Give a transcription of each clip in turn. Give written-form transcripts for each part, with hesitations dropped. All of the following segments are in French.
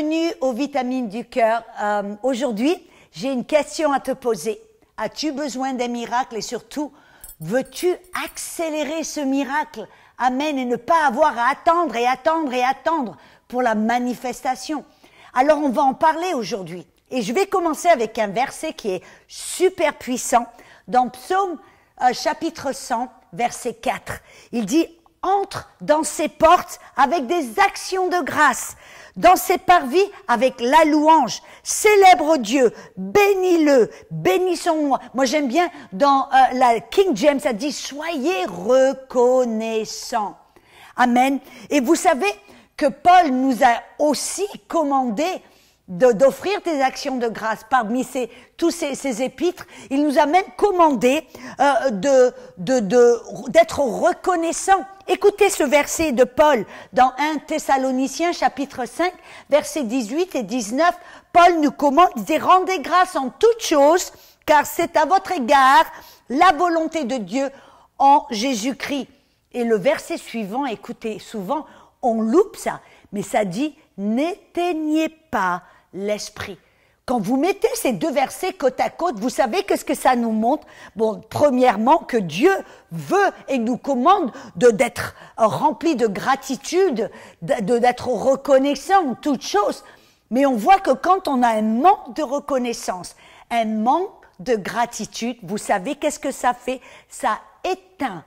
bienvenue aux Vitamines du Cœur. Aujourd'hui, j'ai une question à te poser. As-tu besoin d'un miracle et surtout, veux-tu accélérer ce miracle? Amen. Et ne pas avoir à attendre et attendre et attendre pour la manifestation. Alors, on va en parler aujourd'hui. Et je vais commencer avec un verset qui est super puissant dans Psaume chapitre 100, verset 4. Il dit « Entre dans ses portes avec des actions de grâce, dans ses parvis avec la louange, célèbre Dieu, bénis-le, bénissons-moi. » Moi j'aime bien dans la King James, ça dit « Soyez reconnaissants ». Amen. Et vous savez que Paul nous a aussi commandé d'offrir des actions de grâce parmi tous ces épîtres. Il nous a même commandé d'être reconnaissants. Écoutez ce verset de Paul dans 1 Thessaloniciens chapitre 5, versets 18 et 19. Paul nous commande, il dit « Rendez grâce en toutes choses, car c'est à votre égard la volonté de Dieu en Jésus-Christ. » Et le verset suivant, écoutez, souvent on loupe ça, mais ça dit « N'éteignez pas l'esprit ». Quand vous mettez ces deux versets côte à côte, vous savez qu'est-ce que ça nous montre? Bon, premièrement, que Dieu veut et nous commande d'être rempli de gratitude, d'être reconnaissant en toutes choses. Mais on voit que quand on a un manque de reconnaissance, un manque de gratitude, vous savez qu'est-ce que ça fait? Ça éteint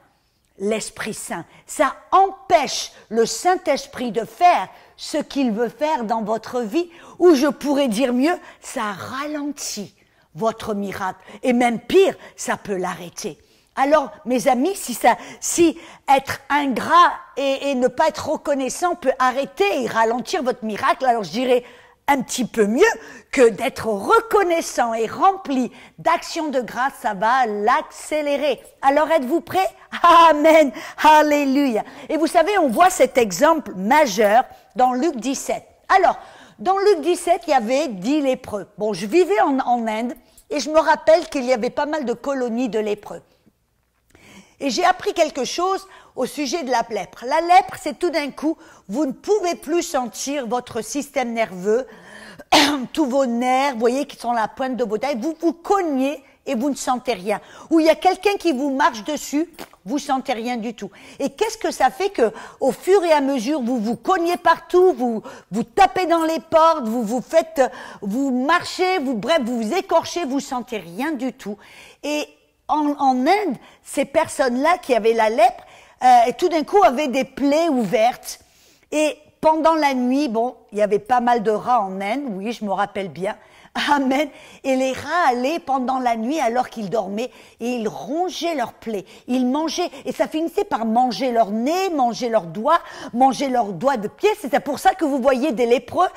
l'Esprit Saint. Ça empêche le Saint-Esprit de faire ce qu'il veut faire dans votre vie, ou je pourrais dire mieux, ça ralentit votre miracle. Et même pire, ça peut l'arrêter. Alors, mes amis, si être ingrat et ne pas être reconnaissant peut arrêter et ralentir votre miracle, alors je dirais un petit peu mieux que d'être reconnaissant et rempli d'actions de grâce, ça va l'accélérer. Alors êtes-vous prêts? Amen, alléluia. Et vous savez, on voit cet exemple majeur dans Luc 17. Alors, dans Luc 17, il y avait 10 lépreux. Bon, je vivais en Inde et je me rappelle qu'il y avait pas mal de colonies de lépreux. Et j'ai appris quelque chose au sujet de la lèpre. La lèpre, c'est tout d'un coup, vous ne pouvez plus sentir votre système nerveux, tous vos nerfs, vous voyez, qui sont à la pointe de vos tailles, vous vous cognez et vous ne sentez rien. Ou il y a quelqu'un qui vous marche dessus, vous sentez rien du tout. Et qu'est-ce que ça fait que, au fur et à mesure, vous vous cognez partout, vous tapez dans les portes, vous marchez, bref, vous vous écorchez, vous sentez rien du tout. Et en Inde, ces personnes-là qui avaient la lèpre, tout d'un coup avaient des plaies ouvertes. Et pendant la nuit, bon, il y avait pas mal de rats en Inde, oui, je me rappelle bien. Amen. Et les rats allaient pendant la nuit alors qu'ils dormaient et ils rongeaient leurs plaies. Ils mangeaient et ça finissait par manger leur nez, manger leurs doigts de pied. C'est pour ça que vous voyez des lépreux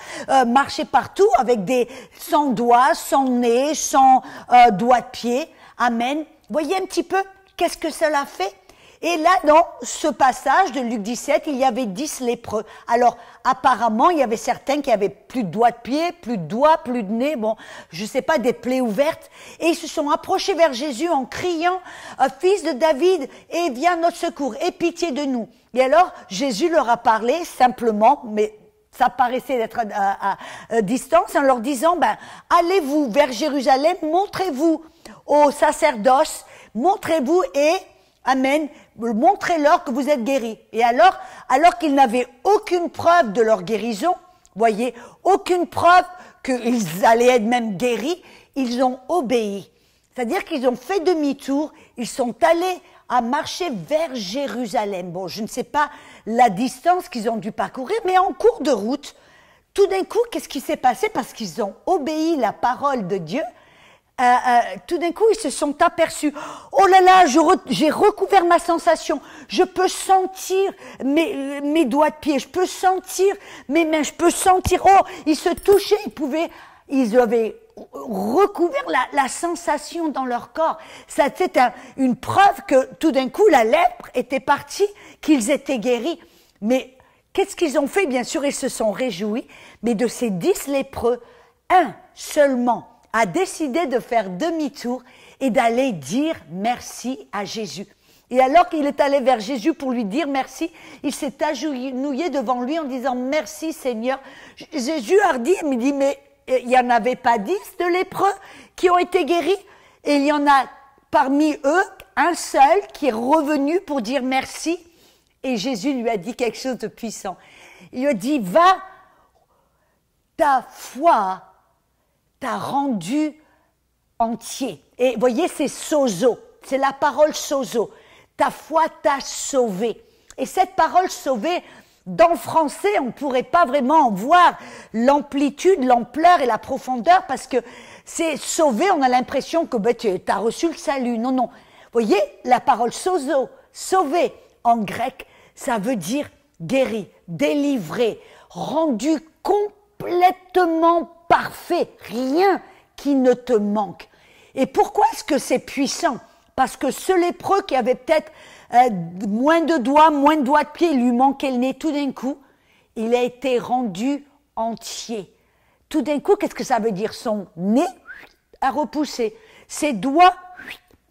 marcher partout avec sans doigts, sans nez, sans doigts de pied. Amen. Voyez un petit peu qu'est-ce que cela fait? Et là, dans ce passage de Luc 17, il y avait 10 lépreux. Alors, apparemment, il y avait certains qui avaient plus de doigts de pied, plus de doigts, plus de nez, bon, je sais pas, des plaies ouvertes. Et ils se sont approchés vers Jésus en criant, « Fils de David, et viens à notre secours, aie pitié de nous. » Et alors, Jésus leur a parlé simplement, mais ça paraissait d'être à distance, en leur disant, allez-vous vers Jérusalem, montrez-vous au sacerdoce, montrez-vous et, amen, montrez-leur que vous êtes guéris. Et alors qu'ils n'avaient aucune preuve de leur guérison, voyez, aucune preuve qu'ils allaient être même guéris, ils ont obéi. C'est-à-dire qu'ils ont fait demi-tour, ils sont allés à marcher vers Jérusalem. Bon, je ne sais pas la distance qu'ils ont dû parcourir, mais en cours de route, tout d'un coup, qu'est-ce qui s'est passé? Parce qu'ils ont obéi la parole de Dieu, tout d'un coup, ils se sont aperçus. Oh là là, j'ai recouvert ma sensation. Je peux sentir mes doigts de pied. Je peux sentir mes mains. Je peux sentir. Oh, ils se touchaient. Ils avaient recouvert la sensation dans leur corps. Ça, c'est une preuve que tout d'un coup, la lèpre était partie, qu'ils étaient guéris. Mais qu'est-ce qu'ils ont fait? Bien sûr, ils se sont réjouis. Mais de ces 10 lépreux, un seulement a décidé de faire demi-tour et d'aller dire merci à Jésus. Et alors qu'il est allé vers Jésus pour lui dire merci, il s'est agenouillé devant lui en disant merci Seigneur. Jésus a dit, il me dit, mais il n'y en avait pas 10 de lépreux qui ont été guéris? Et il y en a parmi eux un seul qui est revenu pour dire merci. Et Jésus lui a dit quelque chose de puissant. Il lui a dit, va, ta foi t'a rendu entier. Et voyez, c'est sozo, c'est la parole sozo. Ta foi t'a sauvé. Et cette parole sauvé, dans le français, on ne pourrait pas vraiment en voir l'amplitude, l'ampleur et la profondeur, parce que c'est sauvé, on a l'impression que tu as reçu le salut. Non, non. Vous voyez, la parole sozo, sauvé, en grec, ça veut dire guéri, délivré, rendu complètement parfait, rien qui ne te manque. Et pourquoi est-ce que c'est puissant? Parce que ce lépreux qui avait peut-être moins de doigts de pied, il lui manquait le nez, tout d'un coup, il a été rendu entier. Tout d'un coup, qu'est-ce que ça veut dire? Son nez a repoussé, ses doigts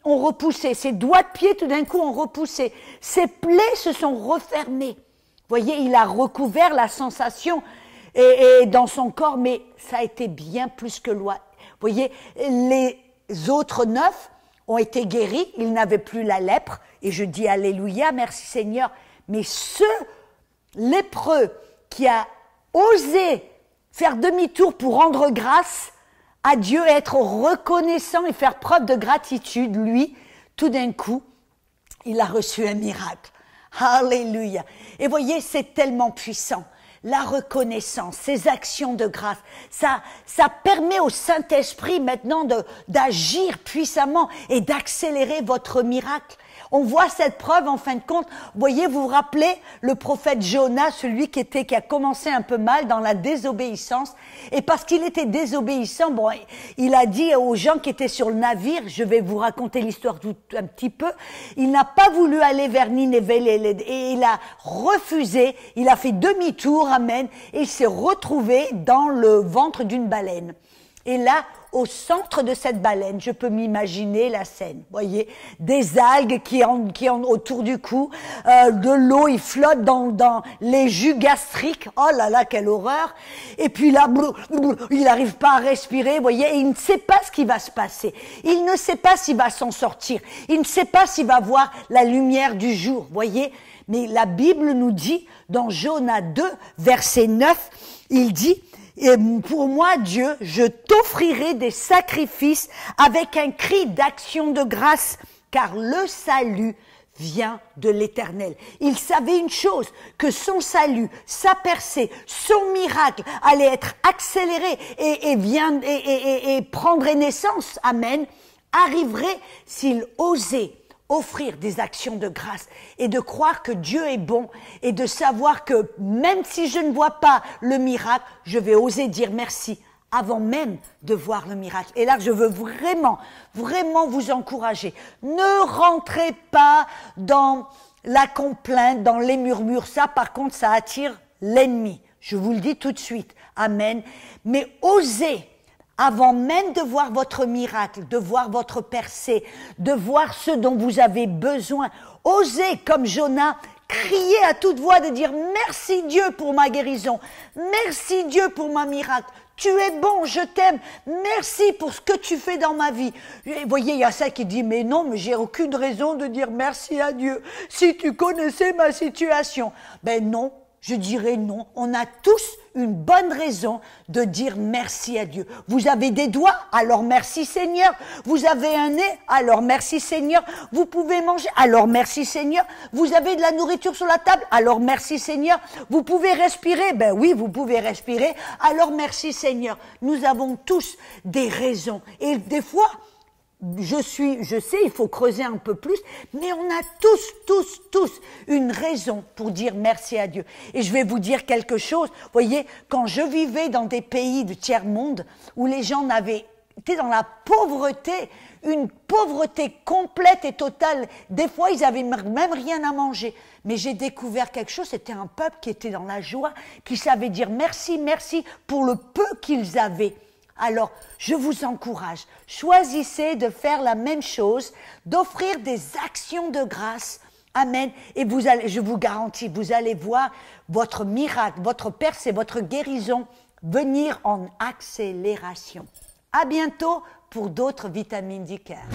ont repoussé, ses doigts de pied tout d'un coup ont repoussé, ses plaies se sont refermées. Vous voyez, il a recouvert la sensation et dans son corps, mais ça a été bien plus que loi. Vous voyez, les autres 9 ont été guéris, ils n'avaient plus la lèpre, et je dis alléluia, merci Seigneur, mais ce lépreux qui a osé faire demi-tour pour rendre grâce à Dieu, être reconnaissant et faire preuve de gratitude, lui, tout d'un coup, il a reçu un miracle. Alléluia. Et voyez, c'est tellement puissant. La reconnaissance, ces actions de grâce, ça permet au Saint-Esprit maintenant d'agir puissamment et d'accélérer votre miracle. On voit cette preuve en fin de compte. Voyez, vous vous rappelez le prophète Jonas, celui qui a commencé un peu mal dans la désobéissance. Et parce qu'il était désobéissant, bon, il a dit aux gens qui étaient sur le navire, je vais vous raconter l'histoire tout un petit peu, il n'a pas voulu aller vers Nineveh et il a refusé, il a fait demi-tour, amen, et il s'est retrouvé dans le ventre d'une baleine. Et là, au centre de cette baleine, je peux m'imaginer la scène. Voyez, des algues qui ont autour du cou, de l'eau, il flotte dans les jus gastriques. Oh là là, quelle horreur! Et puis là, il n'arrive pas à respirer. Voyez, et il ne sait pas ce qui va se passer. Il ne sait pas s'il va s'en sortir. Il ne sait pas s'il va voir la lumière du jour. Voyez, mais la Bible nous dit dans Jonas 2, verset 9, il dit. Et pour moi, Dieu, je t'offrirai des sacrifices avec un cri d'action de grâce, car le salut vient de l'Éternel. Il savait une chose, que son salut, sa percée, son miracle allait être accéléré et prendrait naissance, amen, arriverait s'il osait offrir des actions de grâce et de croire que Dieu est bon et de savoir que même si je ne vois pas le miracle, je vais oser dire merci avant même de voir le miracle. Et là, je veux vraiment, vraiment vous encourager. Ne rentrez pas dans la complainte, dans les murmures. Ça, par contre, ça attire l'ennemi. Je vous le dis tout de suite. Amen. Mais osez, avant même de voir votre miracle, de voir votre percée, de voir ce dont vous avez besoin, osez, comme Jonas, crier à toute voix de dire « Merci Dieu pour ma guérison, merci Dieu pour ma miracle, tu es bon, je t'aime, merci pour ce que tu fais dans ma vie. » Et voyez, il y a ça qui dit « Mais non, mais j'ai aucune raison de dire merci à Dieu, si tu connaissais ma situation. » Ben non. Je dirais non. On a tous une bonne raison de dire merci à Dieu. Vous avez des doigts, alors merci Seigneur. Vous avez un nez, alors merci Seigneur. Vous pouvez manger, alors merci Seigneur. Vous avez de la nourriture sur la table, alors merci Seigneur. Vous pouvez respirer, ben oui, vous pouvez respirer, alors merci Seigneur. Nous avons tous des raisons. Et des fois, je sais, il faut creuser un peu plus, mais on a tous une raison pour dire merci à Dieu. Et je vais vous dire quelque chose. Vous voyez, quand je vivais dans des pays du tiers-monde où les gens étaient dans la pauvreté, une pauvreté complète et totale, des fois ils avaient même rien à manger. Mais j'ai découvert quelque chose, c'était un peuple qui était dans la joie, qui savait dire merci, merci pour le peu qu'ils avaient. Alors, je vous encourage, choisissez de faire la même chose, d'offrir des actions de grâce. Amen. Et vous allez, je vous garantis, vous allez voir votre miracle, votre percée, votre guérison venir en accélération. À bientôt pour d'autres vitamines du cœur.